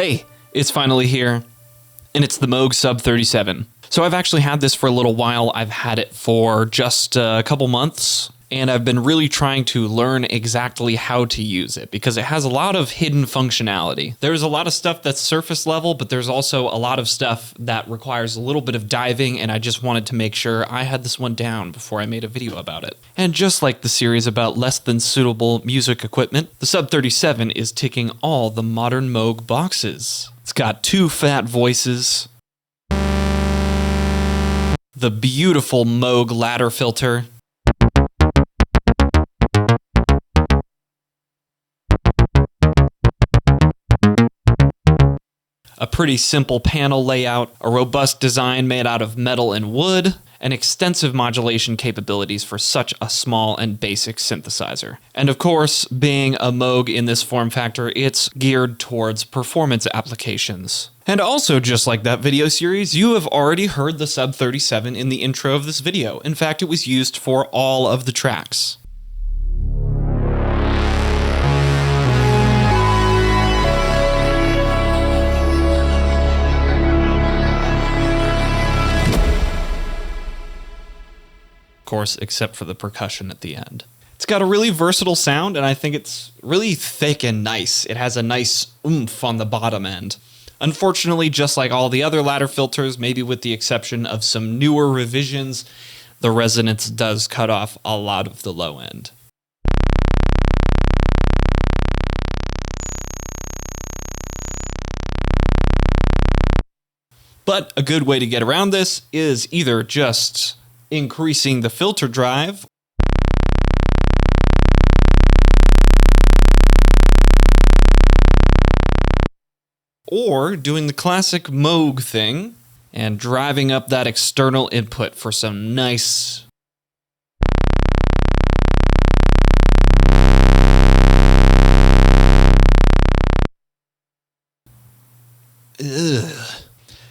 Hey, it's finally here, and it's the Moog Sub 37. So I've actually had this for a little while. I've had it for just a couple months, and I've been really trying to learn exactly how to use it because it has a lot of hidden functionality. There's a lot of stuff that's surface level, but there's also a lot of stuff that requires a little bit of diving, and I just wanted to make sure I had this one down before I made a video about it. And just like the series about less than suitable music equipment, the Sub 37 is ticking all the modern Moog boxes. It's got 2 fat voices, the beautiful Moog ladder filter, a pretty simple panel layout, a robust design made out of metal and wood, and extensive modulation capabilities for such a small and basic synthesizer. And of course, being a Moog in this form factor, it's geared towards performance applications. And also, just like that video series, you have already heard the Sub 37 in the intro of this video. In fact, it was used for all of the tracks. Course, except for the percussion at the end. It's got a really versatile sound, and I think it's really thick and nice. It has a nice oomph on the bottom end. Unfortunately, just like all the other ladder filters, maybe with the exception of some newer revisions, the resonance does cut off a lot of the low end. But a good way to get around this is either just increasing the filter drive, or doing the classic Moog thing and driving up that external input for some nice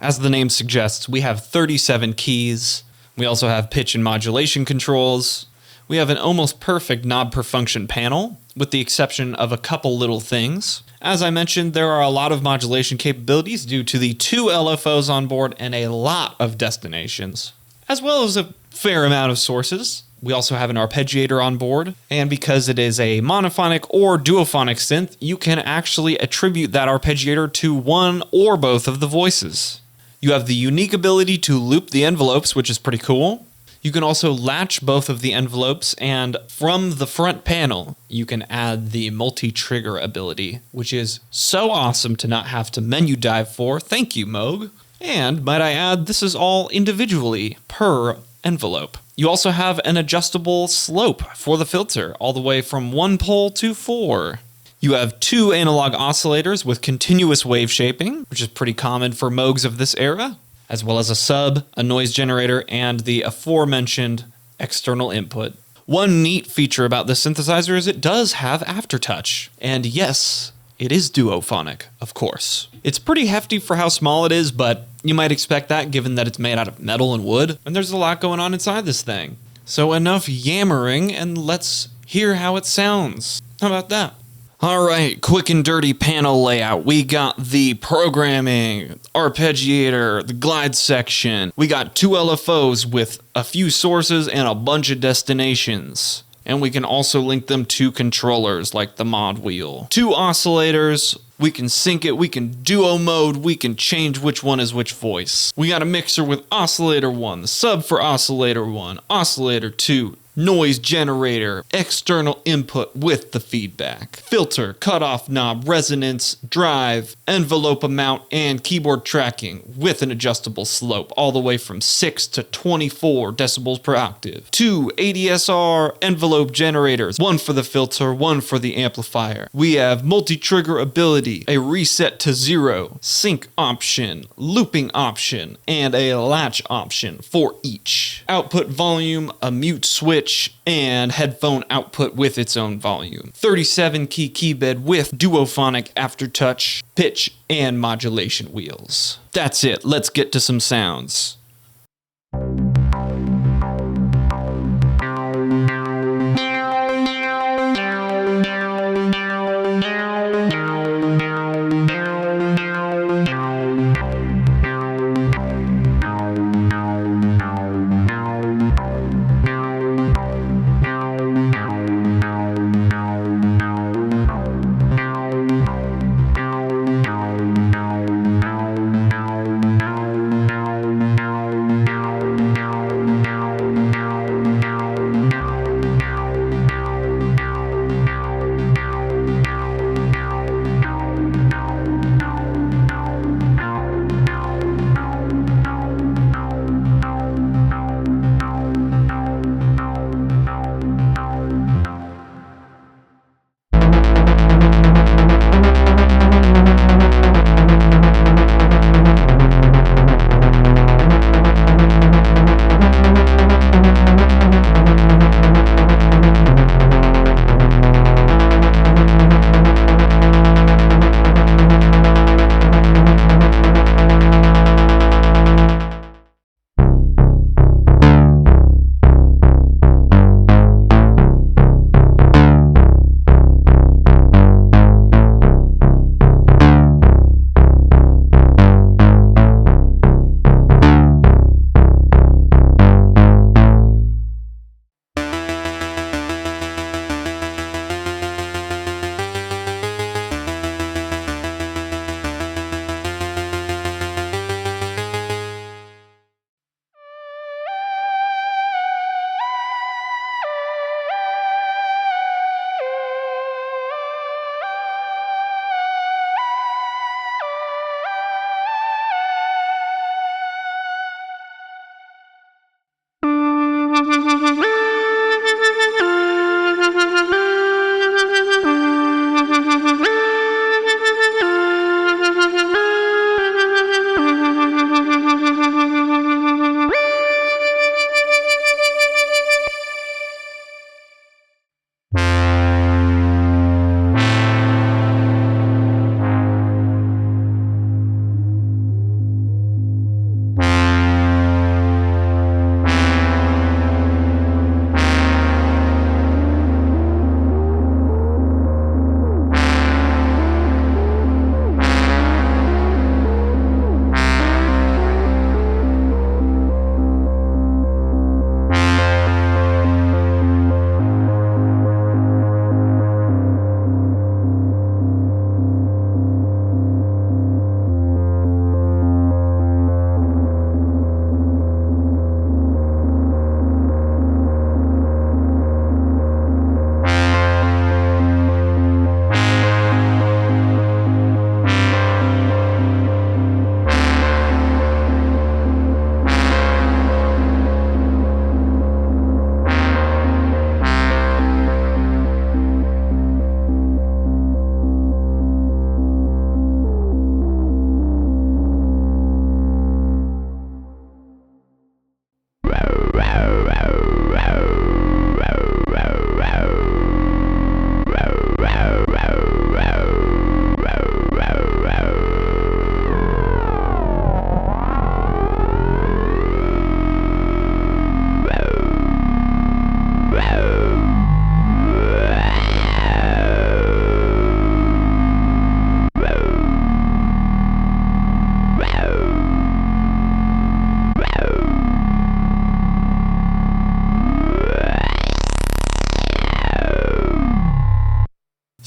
As the name suggests, we have 37 keys. We also have pitch and modulation controls. We have an almost perfect knob per function panel, with the exception of a couple little things. As I mentioned, there are a lot of modulation capabilities due to the 2 LFOs on board and a lot of destinations, as well as a fair amount of sources. We also have an arpeggiator on board, and because it is a monophonic or duophonic synth, you can actually attribute that arpeggiator to one or both of the voices. You have the unique ability to loop the envelopes, which is pretty cool. You can also latch both of the envelopes, and from the front panel, you can add the multi-trigger ability, which is so awesome to not have to menu dive for. Thank you, Moog. And might I add, this is all individually per envelope. You also have an adjustable slope for the filter, all the way from 1 pole to 4. You have 2 analog oscillators with continuous wave shaping, which is pretty common for Moogs of this era, as well as a sub, a noise generator, and the aforementioned external input. One neat feature about this synthesizer is it does have aftertouch. And yes, it is duophonic, of course. It's pretty hefty for how small it is, but you might expect that given that it's made out of metal and wood, and there's a lot going on inside this thing. So enough yammering, and let's hear how it sounds. How about that? Alright, quick and dirty panel layout. We got the programming, arpeggiator, the glide section. We got 2 LFOs with a few sources and a bunch of destinations. And we can also link them to controllers like the mod wheel. 2 oscillators. We can sync it, we can duo mode, we can change which one is which voice. We got a mixer with oscillator 1, the sub for oscillator 1, oscillator 2, noise generator, external input with the feedback, filter, cutoff knob, resonance, drive, envelope amount, and keyboard tracking with an adjustable slope all the way from 6 to 24 decibels per octave. 2 ADSR envelope generators, 1 for the filter, 1 for the amplifier. We have multi-trigger ability, a reset to 0, sync option, looping option, and a latch option for each. Output volume, a mute switch, and headphone output with its own volume. 37 key keybed with duophonic aftertouch, pitch, and modulation wheels. That's it, let's get to some sounds.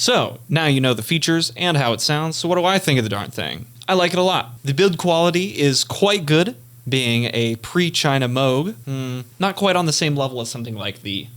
So now you know the features and how it sounds, so what do I think of the darn thing? I like it a lot. The build quality is quite good, being a pre-China Moog. Not quite on the same level as something like the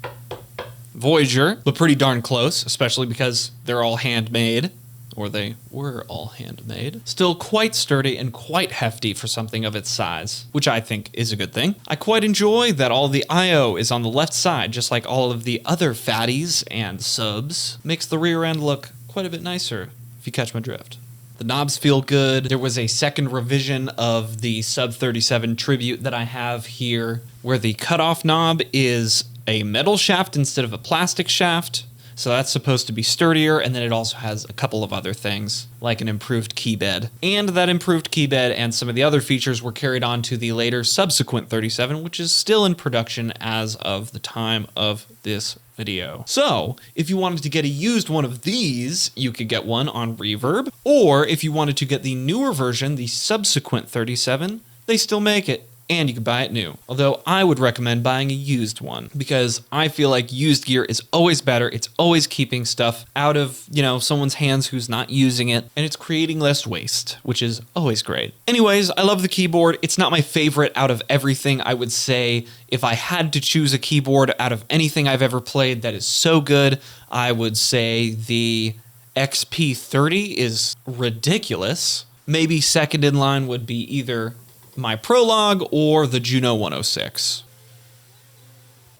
Voyager, but pretty darn close, especially because they're all handmade, or they were all handmade. Still quite sturdy and quite hefty for something of its size, which I think is a good thing. I quite enjoy that all the I/O is on the left side, just like all of the other fatties and subs. Makes the rear end look quite a bit nicer, if you catch my drift. The knobs feel good. There was a second revision of the Sub 37 Tribute that I have here, where the cutoff knob is a metal shaft instead of a plastic shaft. So that's supposed to be sturdier, and then it also has a couple of other things, like an improved key bed. And that improved key bed and some of the other features were carried on to the later subsequent 37, which is still in production as of the time of this video. So, if you wanted to get a used one of these, you could get one on Reverb, or if you wanted to get the newer version, the subsequent 37, they still make it. And you can buy it new. Although I would recommend buying a used one, because I feel like used gear is always better. It's always keeping stuff out of, someone's hands who's not using it, and it's creating less waste, which is always great. Anyways, I love the keyboard. It's not my favorite out of everything. I would say if I had to choose a keyboard out of anything I've ever played that is so good, I would say the XP30 is ridiculous. Maybe second in line would be either my Prologue or the Juno 106.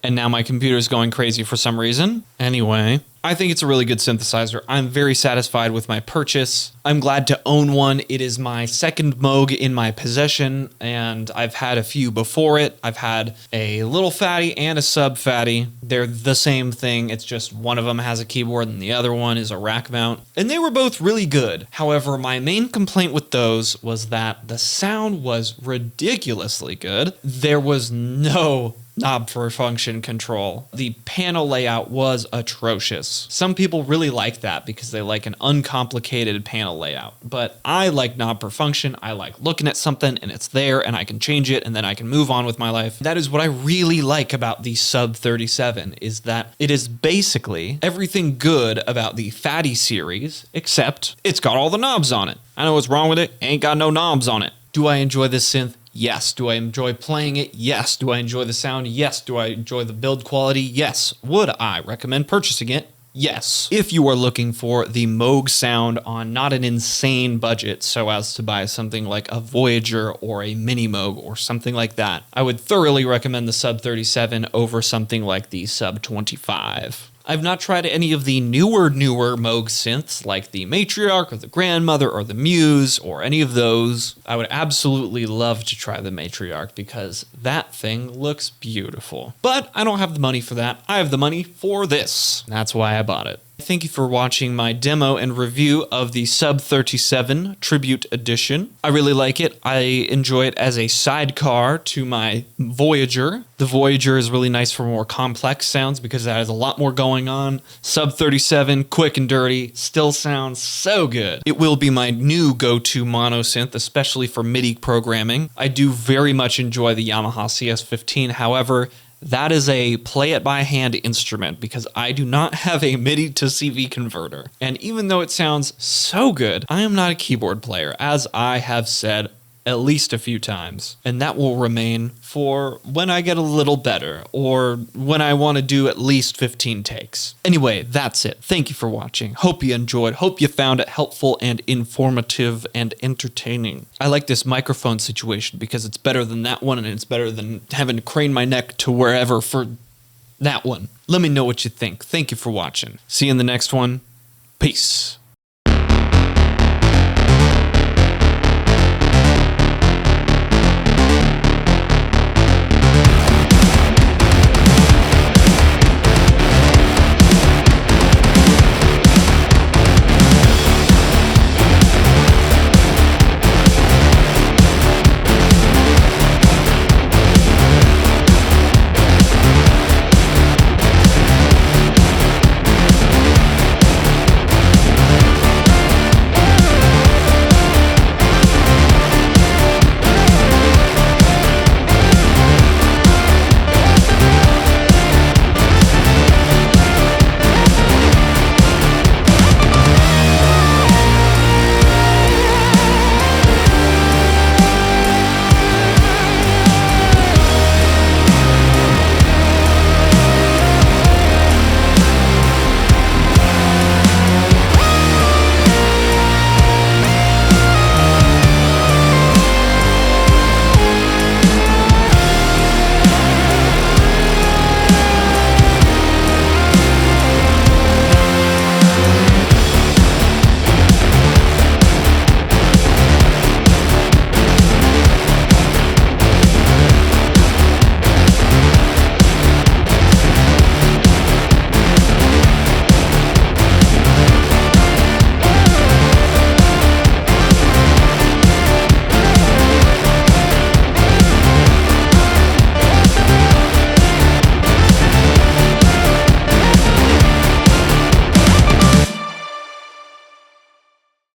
And now my computer's going crazy for some reason. Anyway, I think it's a really good synthesizer. I'm very satisfied with my purchase. I'm glad to own one. It is my second Moog in my possession, and I've had a few before it. I've had a little fatty and a sub fatty. They're the same thing. It's just one of them has a keyboard and the other one is a rack mount. And they were both really good. However, my main complaint with those was that the sound was ridiculously good. There was no knob for function control. The panel layout was atrocious. Some people really like that because they like an uncomplicated panel layout, but I like knob per function. I like looking at something and it's there and I can change it and then I can move on with my life. That is what I really like about the Sub 37, is that it is basically everything good about the Fatty series, except it's got all the knobs on it. I know what's wrong with it. Ain't got no knobs on it. Do I enjoy this synth? Yes. Do I enjoy playing it? Yes. Do I enjoy the sound? Yes. Do I enjoy the build quality? Yes. Would I recommend purchasing it? Yes. If you are looking for the Moog sound on not an insane budget so as to buy something like a Voyager or a Mini Moog or something like that, I would thoroughly recommend the Sub 37 over something like the Sub 25. I've not tried any of the newer Moog synths like the Matriarch or the Grandmother or the Muse or any of those. I would absolutely love to try the Matriarch because that thing looks beautiful. But I don't have the money for that. I have the money for this. That's why I bought it. Thank you for watching my demo and review of the Sub 37 Tribute Edition. I really like it. I enjoy it as a sidecar to my Voyager. The Voyager is really nice for more complex sounds because it has a lot more going on. Sub 37, quick and dirty, still sounds so good. It will be my new go-to mono synth, especially for MIDI programming. I do very much enjoy the Yamaha CS15, however, that is a play it by hand instrument because I do not have a MIDI to CV converter. And even though it sounds so good, I am not a keyboard player, as I have said at least a few times. And that will remain for when I get a little better or when I want to do at least 15 takes. Anyway, that's it. Thank you for watching. Hope you enjoyed. Hope you found it helpful and informative and entertaining. I like this microphone situation because it's better than that one and it's better than having to crane my neck to wherever for that one. Let me know what you think. Thank you for watching. See you in the next one. Peace.